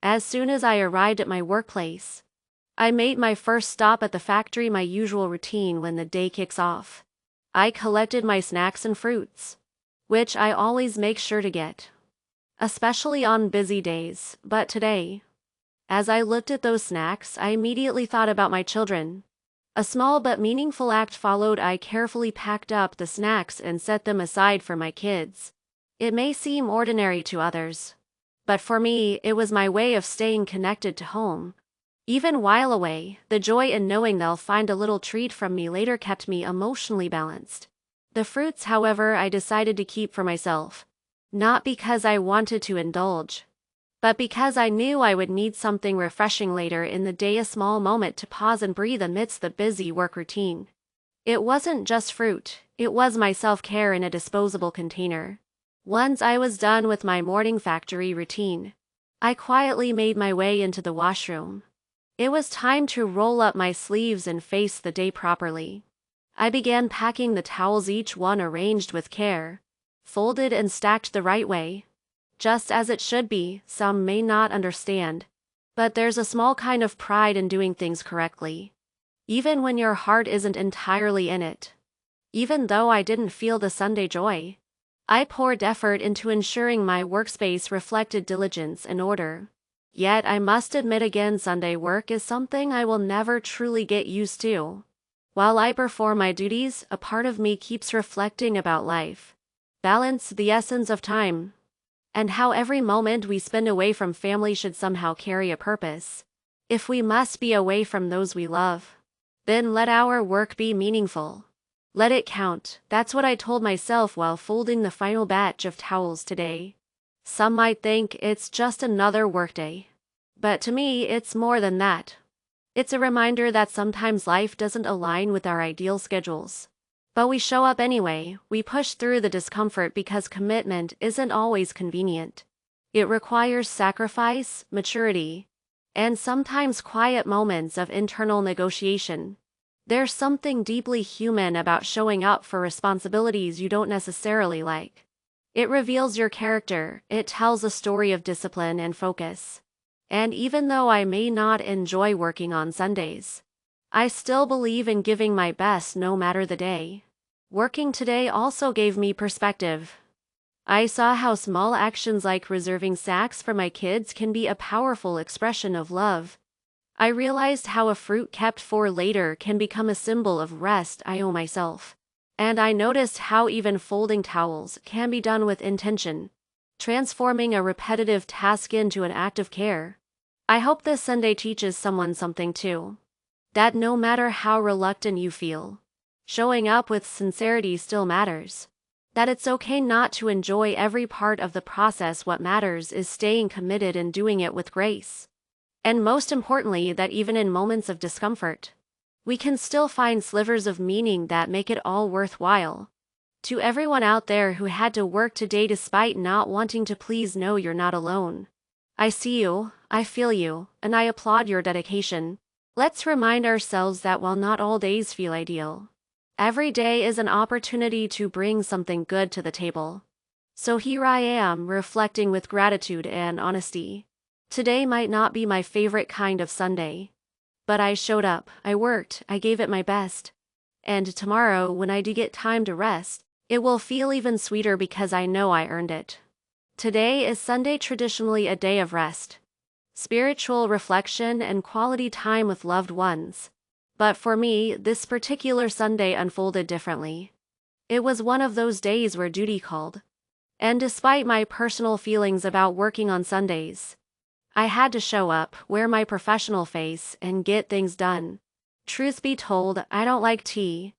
As soon as I arrived at my workplace, I made my first stop at the factory, my usual routine when the day kicks off. I collected my snacks and fruits, which I always make sure to get, especially on busy days, but today, as I looked at those snacks, I immediately thought about my children. A small but meaningful act followed. I carefully packed up the snacks and set them aside for my kids. It may seem ordinary to others, but for me, it was my way of staying connected to home. Even while away, the joy in knowing they'll find a little treat from me later kept me emotionally balanced. The fruits, however, I decided to keep for myself, not because I wanted to indulge, but because I knew I would need something refreshing later in the day, a small moment to pause and breathe amidst the busy work routine. It wasn't just fruit, it was my self-care in a disposable container. Once I was done with my morning factory routine, I quietly made my way into the washroom. It was time to roll up my sleeves and face the day properly. I began packing the towels, each one arranged with care, folded and stacked the right way, just as it should be. Some may not understand, but there's a small kind of pride in doing things correctly, even when your heart isn't entirely in it. Even though I didn't feel the Sunday joy, I poured effort into ensuring my workspace reflected diligence and order. Yet I must admit again, Sunday work is something I will never truly get used to. While I perform my duties, a part of me keeps reflecting about life, balance, the essence of time, and how every moment we spend away from family should somehow carry a purpose. If we must be away from those we love, then let our work be meaningful. Let it count. That's what I told myself while folding the final batch of towels today. Some might think it's just another workday, but to me it's more than that. It's a reminder that sometimes life doesn't align with our ideal schedules, but we show up anyway. We push through the discomfort because commitment isn't always convenient. It requires sacrifice, maturity, and sometimes quiet moments of internal negotiation. There's something deeply human about showing up for responsibilities you don't necessarily like. It reveals your character, it tells a story of discipline and focus. And even though I may not enjoy working on Sundays, I still believe in giving my best no matter the day. Working today also gave me perspective. I saw how small actions like reserving snacks for my kids can be a powerful expression of love. I realized how a fruit kept for later can become a symbol of rest I owe myself. And I noticed how even folding towels can be done with intention, transforming a repetitive task into an act of care. I hope this Sunday teaches someone something too. That no matter how reluctant you feel, showing up with sincerity still matters. That it's okay not to enjoy every part of the process. What matters is staying committed and doing it with grace. And most importantly, that even in moments of discomfort, we can still find slivers of meaning that make it all worthwhile. To everyone out there who had to work today despite not wanting to, please know you're not alone. I see you, I feel you, and I applaud your dedication. Let's remind ourselves that while not all days feel ideal, every day is an opportunity to bring something good to the table. So here I am, reflecting with gratitude and honesty. Today might not be my favorite kind of Sunday, but I showed up, I worked, I gave it my best. And tomorrow, when I do get time to rest, it will feel even sweeter because I know I earned it. Today is Sunday, traditionally a day of rest, spiritual reflection, and quality time with loved ones. But for me, this particular Sunday unfolded differently. It was one of those days where duty called. And despite my personal feelings about working on Sundays, I had to show up, wear my professional face, and get things done. Truth be told, I don't like tea,